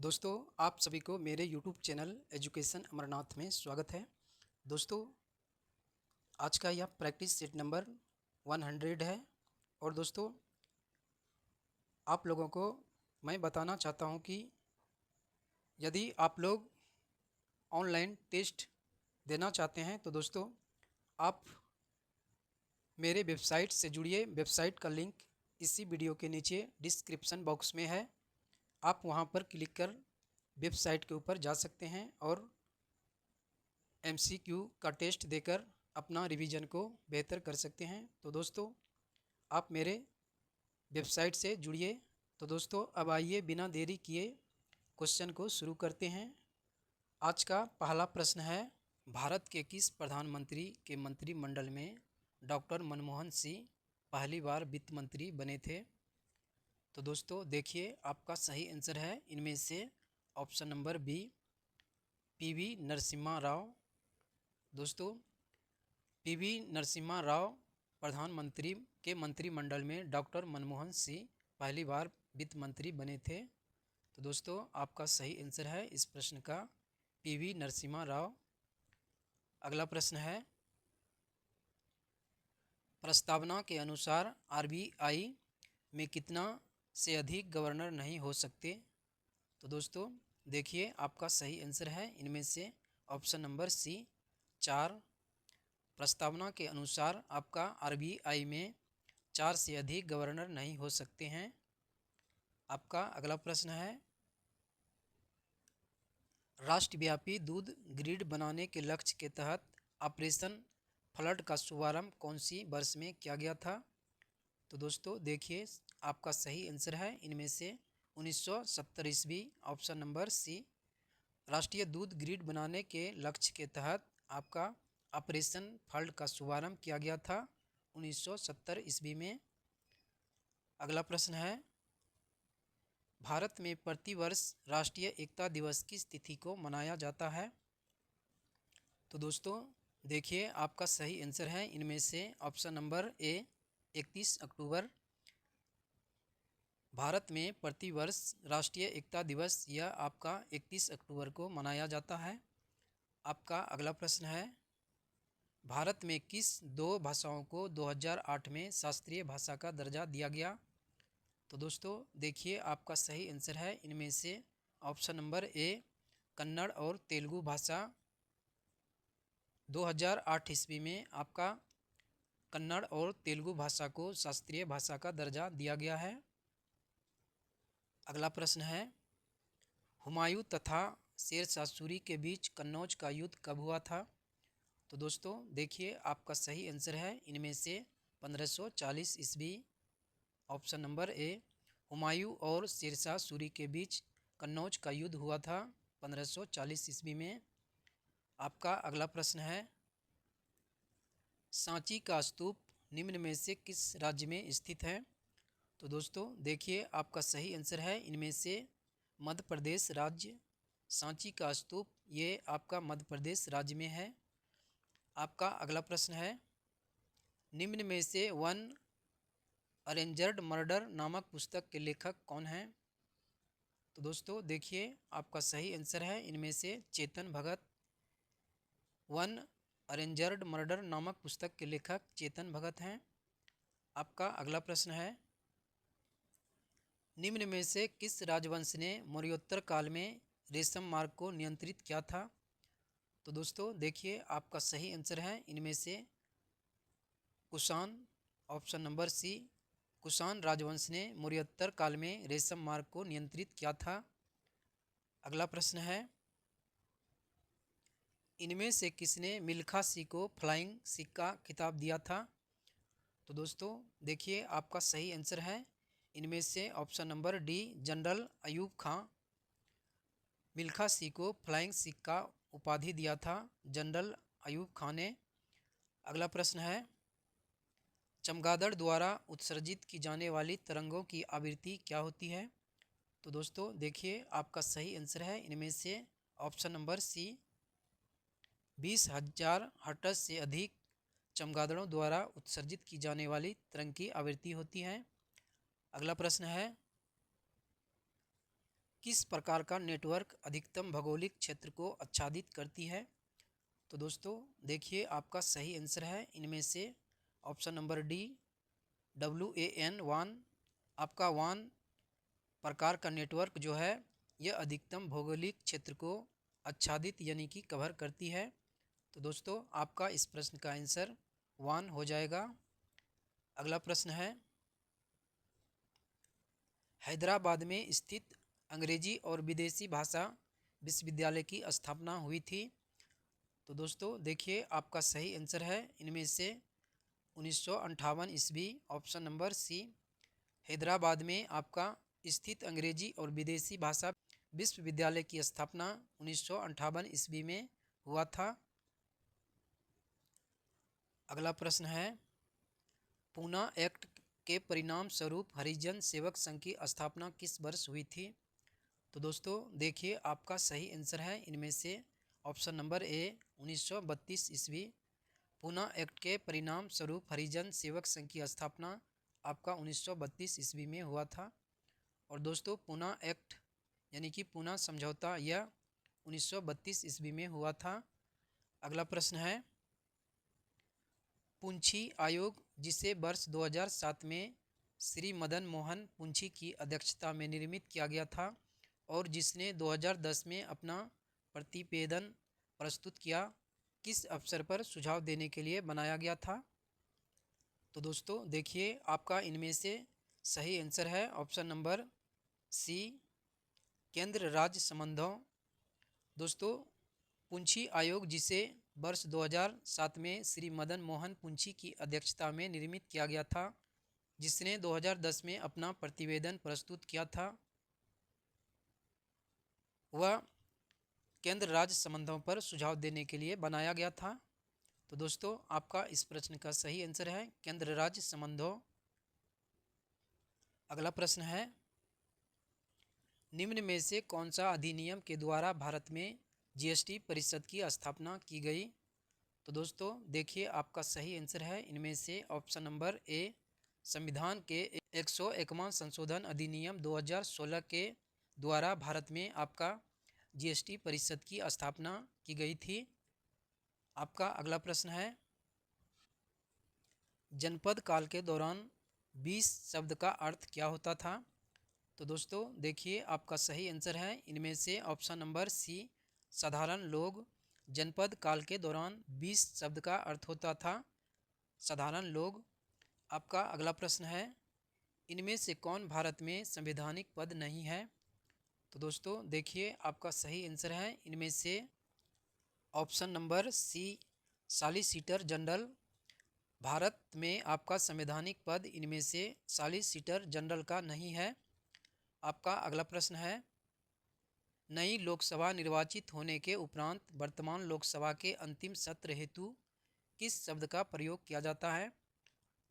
दोस्तों, आप सभी को मेरे YouTube चैनल एजुकेशन अमरनाथ में स्वागत है। दोस्तों, आज का यह प्रैक्टिस सेट नंबर 100 है। और दोस्तों, आप लोगों को मैं बताना चाहता हूं कि यदि आप लोग ऑनलाइन टेस्ट देना चाहते हैं तो दोस्तों आप मेरे वेबसाइट से जुड़िए। वेबसाइट का लिंक इसी वीडियो के नीचे डिस्क्रिप्शन बॉक्स में है। आप वहां पर क्लिक कर वेबसाइट के ऊपर जा सकते हैं और MCQ का टेस्ट देकर अपना रिवीजन को बेहतर कर सकते हैं। तो दोस्तों, आप मेरे वेबसाइट से जुड़िए। तो दोस्तों, अब आइए बिना देरी किए क्वेश्चन को शुरू करते हैं। आज का पहला प्रश्न है, भारत के किस प्रधानमंत्री के मंत्रिमंडल में डॉक्टर मनमोहन सिंह पहली बार वित्त मंत्री बने थे? तो दोस्तों देखिए, आपका सही आंसर है इनमें से option number B, PV Narasimha Rao. दोस्तों, PV नरसिम्हा राव प्रधानमंत्री के मंत्रिमंडल में डॉक्टर मनमोहन सिंह पहली बार वित्त मंत्री बने थे। तो दोस्तों, आपका सही आंसर है इस प्रश्न का PV नरसिम्हा राव। अगला प्रश्न है, प्रस्तावना के अनुसार RBI में कितना से अधिक गवर्नर नहीं हो सकते? तो दोस्तों देखिए, आपका सही आंसर है इनमें से ऑप्शन नंबर सी, 4। प्रस्तावना के अनुसार आपका RBI में 4 से अधिक गवर्नर नहीं हो सकते हैं। आपका अगला प्रश्न है, राष्ट्रव्यापी दूध ग्रिड बनाने के लक्ष्य के तहत ऑपरेशन फ्लड का शुभारंभ कौन सी वर्ष में किया गया था? तो दोस्तों देखिए, आपका सही आंसर है इनमें से 1970 ईस्वी, ऑप्शन नंबर सी। राष्ट्रीय दूध ग्रिड बनाने के लक्ष्य के तहत आपका ऑपरेशन फ्लड का शुभारंभ किया गया था 1970 ईस्वी में। अगला प्रश्न है, भारत में प्रतिवर्ष राष्ट्रीय एकता दिवस किस तिथि को मनाया जाता है? तो दोस्तों देखिए, आपका सही आंसर है इनमें से ऑप्शन नंबर ए, 31 अक्टूबर। भारत में प्रतिवर्ष राष्ट्रीय एकता दिवस यह आपका 31 अक्टूबर को मनाया जाता है। आपका अगला प्रश्न है, भारत में किस दो भाषाओं को 2008 में शास्त्रीय भाषा का दर्जा दिया गया? तो दोस्तों देखिए, आपका सही आंसर है इनमें से ऑप्शन नंबर ए, कन्नड़ और तेलुगु भाषा। 2008 ईस्वी में आपका कन्नड़ और तेलुगु भाषा को शास्त्रीय भाषा का दर्जा दिया गया है। अगला प्रश्न है, हुमायूं तथा शेर शाह सूरी के बीच कन्नौज का युद्ध कब हुआ था? तो दोस्तों देखिए, आपका सही आंसर है इनमें से 1540 ईस्वी, ऑप्शन नंबर ए। हुमायूं और शेर शाह सूरी के बीच कन्नौज का युद्ध हुआ था 1540 ईस्वी में। आपका अगला प्रश्न है, सांची का स्तूप निम्न में से किस राज्य में स्थित है? तो दोस्तों देखिए, आपका सही आंसर है इनमें से मध्य प्रदेश राज्य। सांची का स्तूप ये आपका मध्य प्रदेश राज्य में है। आपका अगला प्रश्न है, निम्न में से वन अरेंजर्ड मर्डर नामक पुस्तक के लेखक कौन हैं? तो दोस्तों देखिए, आपका सही आंसर है इनमें से चेतन भगत। वन अरेंजर्ड मर्डर नामक पुस्तक के लेखक चेतन भगत हैं। आपका अगला प्रश्न है, निम्न में से किस राजवंश ने मौर्योत्तर काल में रेशम मार्ग को नियंत्रित किया था? तो दोस्तों देखिए, आपका सही आंसर है इनमें से Kushan, option number C. Kushan राजवंश ने मौर्योत्तर काल में रेशम मार्ग को नियंत्रित किया था। अगला प्रश्न है, इनमें से किसने मिल्खा सिंह को फ्लाइंग सिख का खिताब दिया था? तो दोस्तों देखिए, आपका सही आंसर है इनमें से option number D, general Ayub Khan. Milkha Singh को फ्लाइंग सिख का उपाधि दिया था जनरल अयूब खां ने। अगला प्रश्न है, चमगादड़ द्वारा उत्सर्जित की जाने वाली तरंगों की आवृत्ति क्या होती है? तो दोस्तों देखिए, आपका सही आंसर है इनमें से ऑप्शन नंबर सी, 20,000 हर्ट्ज से अधिक चमगादड़ों द्वारा उत्सर्जित की जाने वाली तरंग की आवृत्ति होती है। अगला प्रश्न है, किस प्रकार का नेटवर्क अधिकतम भौगोलिक क्षेत्र को आच्छादित करती है? तो दोस्तों देखिए आपका सही आंसर है इनमें से option number D WAN WAN। आपका WAN प्रकार का नेटवर्क जो है यह अधिकतम भौगोलिक क्षेत्र को आच्छादित यानी कि कवर करती है। तो दोस्तों आपका इस प्रश्न का आंसर WAN हो जाएगा। अगला प्रश्न है, हैदराबाद में स्थित अंग्रेजी और विदेशी भाषा विश्वविद्यालय की स्थापना हुई थी। तो दोस्तों देखिए आपका सही आंसर है इनमें से 1958 ईस्वी, ऑप्शन नंबर सी। हैदराबाद में आपका स्थित अंग्रेजी और विदेशी भाषा विश्वविद्यालय की स्थापना 1958 ईस्वी में हुआ था। अगला प्रश्न है, पूना एक्ट के परिणाम स्वरूप हरिजन सेवक संघ की स्थापना किस वर्ष हुई थी? तो दोस्तों देखिए आपका सही आंसर है इनमें से ऑप्शन नंबर ए 1932 ईस्वी। पूना एक्ट के परिणाम स्वरूप हरिजन सेवक संघ की स्थापना आपका 1932 ईस्वी में हुआ था। और दोस्तों पूना एक्ट यानी कि पूना समझौता यह 1932 ईस्वी में हुआ था। अगला प्रश्न है, पुंछी आयोग जिसे वर्ष 2007 में श्री मदन मोहन पुंछी की अध्यक्षता में निर्मित किया गया था और जिसने 2010 में अपना प्रतिवेदन प्रस्तुत किया, किस अवसर पर सुझाव देने के लिए बनाया गया था? तो दोस्तों देखिए आपका इनमें से सही आंसर है ऑप्शन नंबर सी, केंद्र राज्य संबंधों। दोस्तों पुंछी आयोग जिसे वर्ष 2007 में श्री मदन मोहन पुंछी की अध्यक्षता में निर्मित किया गया था, जिसने 2010 में अपना प्रतिवेदन प्रस्तुत किया था, वह केंद्र राज्य संबंधों पर सुझाव देने के लिए बनाया गया था। तो दोस्तों आपका इस प्रश्न का सही आंसर है केंद्र राज्य संबंधों। अगला प्रश्न है, निम्न में से कौन सा अधिनियम के द्वारा भारत में GST परिषद की स्थापना की गई? तो दोस्तों देखिए आपका सही आंसर है इनमें से ऑप्शन नंबर ए, संविधान के 101वां संशोधन अधिनियम 2016 के द्वारा भारत में आपका GST परिषद की स्थापना की गई थी। आपका अगला प्रश्न है, जनपद काल के दौरान 20 शब्द का अर्थ क्या होता था? तो दोस्तों देखिए आपका सही आंसर है इनमें से ऑप्शन नंबर सी, साधारण लोग। जनपद काल के दौरान 20 शब्द का अर्थ होता था साधारण लोग। आपका अगला प्रश्न है, इनमें से कौन भारत में संवैधानिक पद नहीं है? तो दोस्तों देखिए आपका सही आंसर है इनमें से option number C, solicitor general. Bharat में आपका संवैधानिक पद इनमें से सॉलिसिटर जनरल का नहीं है। आपका अगला प्रश्न है, नई लोकसभा निर्वाचित होने के उपरांत वर्तमान लोकसभा के अंतिम सत्र हेतु किस शब्द का प्रयोग किया जाता है?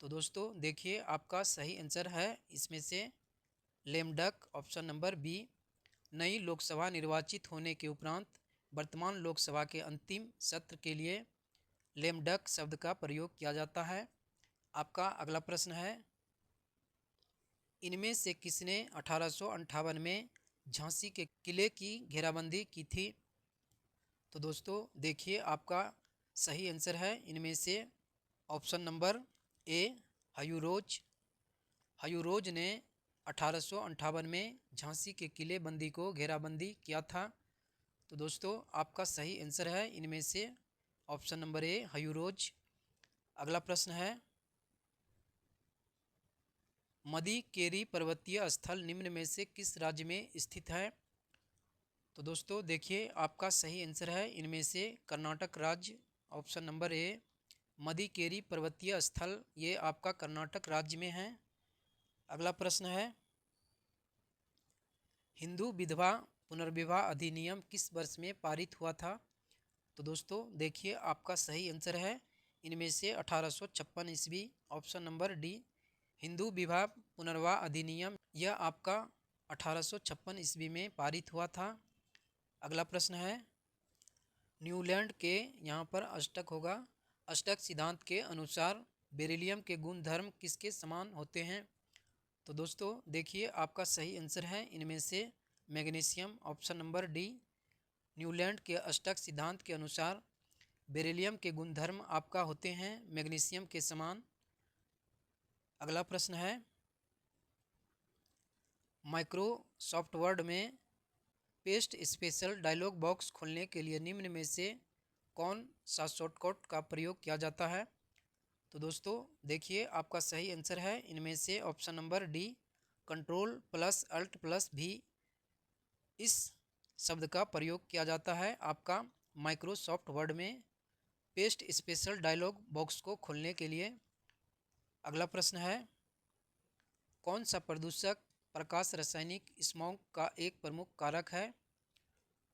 तो दोस्तों देखिए आपका सही आंसर है इसमें से लेमडक, ऑप्शन नंबर बी। नई लोकसभा निर्वाचित होने के उपरांत वर्तमान लोकसभा के अंतिम सत्र के लिए लेमडक शब्द का प्रयोग किया जाता है। आपका अगला प्रश्न है, इनमें से किसने 1858 में झांसी के किले की घेराबंदी की थी? तो दोस्तों देखिए आपका सही आंसर है इनमें से ऑप्शन नंबर ए, हयूरोज। हयूरोज ने 1858 में झांसी के किले बंदी को घेराबंदी किया था। तो दोस्तों आपका सही आंसर है इनमें से ऑप्शन नंबर ए, हयूरोज। अगला प्रश्न है, मदीकेरी पर्वतीय स्थल निम्न में से किस राज्य में स्थित है? तो दोस्तों देखिए आपका सही आंसर है इनमें से कर्नाटक राज्य, ऑप्शन नंबर ए। मदीकेरी पर्वतीय स्थल ये आपका कर्नाटक राज्य में है। अगला प्रश्न है, हिंदू विधवा पुनर्विवाह अधिनियम किस वर्ष में पारित हुआ था? तो दोस्तों देखिए आपका सही आंसर है इनमें से 1856 ईस्वी, ऑप्शन नंबर डी। हिंदू विवाह पुनर्विवाह अधिनियम यह आपका 1856 ईस्वी में पारित हुआ था। अगला प्रश्न है, न्यूलैंड के यहाँ पर अष्टक होगा, अष्टक सिद्धांत के अनुसार बेरिलियम के गुण धर्म किसके समान होते हैं? तो दोस्तों देखिए आपका सही आंसर है इनमें से magnesium. Option number D Newland के अष्टक सिद्धांत के अनुसार बेरिलियम के गुणधर्म आपका होते हैं मैग्नीशियम के समान। अगला प्रश्न है, माइक्रोसॉफ्ट वर्ड में पेस्ट स्पेशल डायलॉग बॉक्स खोलने के लिए निम्न में से कौन सा शॉर्टकट का प्रयोग किया जाता है? तो दोस्तों देखिए आपका सही आंसर है इनमें से ऑप्शन नंबर डी Ctrl+Alt+V इस शब्द का प्रयोग किया जाता है आपका माइक्रोसॉफ्ट वर्ड में पेस्ट स्पेशल डायलॉग बॉक्स को खोलने के लिए। अगला प्रश्न है, कौन सा प्रदूषक प्रकाश रासायनिक स्मॉग का एक प्रमुख कारक है?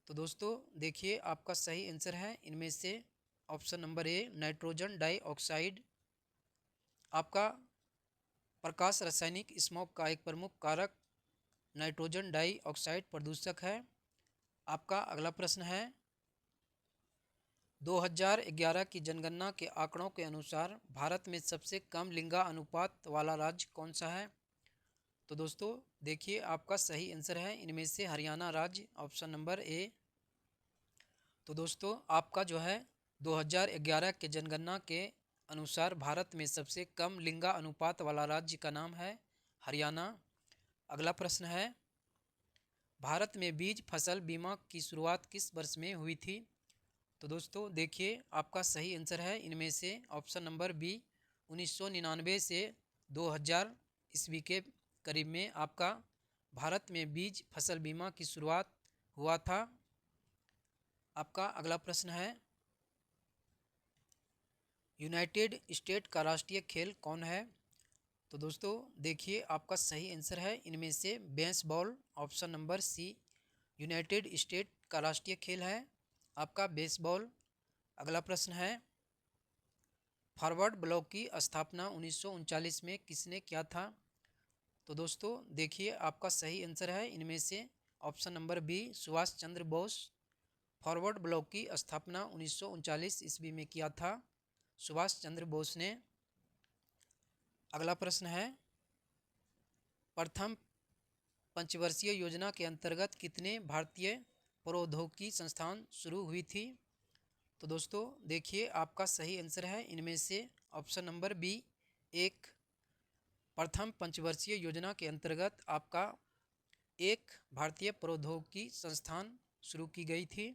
तो दोस्तों देखिए आपका सही आंसर है इनमें से option number A nitrogen dioxide. आपका प्रकाश रासायनिक स्मॉग का एक प्रमुख कारक नाइट्रोजन डाइऑक्साइड प्रदूषक है। आपका अगला प्रश्न है, 2011 की जनगणना के आंकड़ों के अनुसार भारत में सबसे कम लिंगा अनुपात वाला राज्य कौन सा है? तो दोस्तों देखिए आपका सही आंसर है इनमें से हरियाणा राज्य। Option number A. तो दोस्तों आपका जो है 2011 के जनगणना के अनुसार भारत में सबसे कम लिंगा अनुपात वाला राज्य का नाम है हरियाणा। अगला प्रश्न है, भारत में बीज फसल बीमा की शुरुआत किस वर्ष में हुई थी? तो दोस्तों देखिए आपका सही आंसर है इनमें से ऑप्शन नंबर बी 1999 से 2000 ईस्वी के करीब में आपका भारत में बीज फसल बीमा की शुरुआत हुआ था। आपका अगला प्रश्न है, यूनाइटेड स्टेट का राष्ट्रीय खेल कौन है? तो दोस्तों देखिए आपका सही आंसर है इनमें से baseball. Option number C United State का राष्ट्रीय खेल है आपका बेसबॉल। अगला प्रश्न है, फॉरवर्ड ब्लॉक की स्थापना 1939 में किसने किया था? तो दोस्तों देखिए आपका सही आंसर है इनमें से option number B Subhash Chandra Bose. Forward block की स्थापना 1939 ईस्वी में किया था सुभाष चंद्र बोस ने। अगला प्रश्न है, प्रथम पंचवर्षीय योजना के अंतर्गत कितने भारतीय प्रौद्योगिकी संस्थान शुरू हुई थी? तो दोस्तों देखिए आपका सही आंसर है इनमें से ऑप्शन नंबर बी एक। प्रथम पंचवर्षीय योजना के अंतर्गत आपका एक भारतीय प्रौद्योगिकी संस्थान शुरू की गई थी।